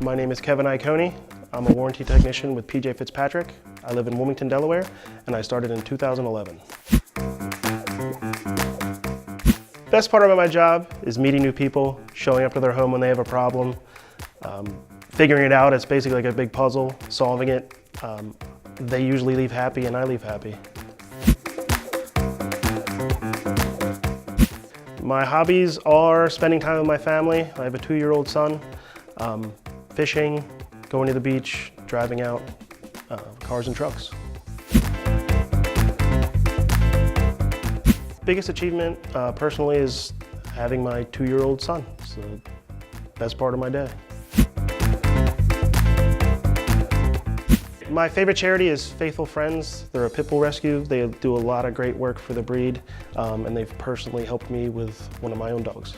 My name is Kevin Iaconi. I'm a warranty technician with Fitzpatrick. I live in Wilmington, Delaware, and I started in 2011. Best part about my job is meeting new people, showing up to their home when they have a problem, figuring it out. It's basically like a big puzzle, solving it. They usually leave happy and I leave happy. My hobbies are spending time with my family. I have a 2-year-old son, fishing, going to the beach, driving out, cars and trucks. Biggest achievement personally is having my 2-year-old son. It's the best part of my day. My favorite charity is Faithful Friends. They're a pit bull rescue. They do a lot of great work for the breed, and they've personally helped me with one of my own dogs.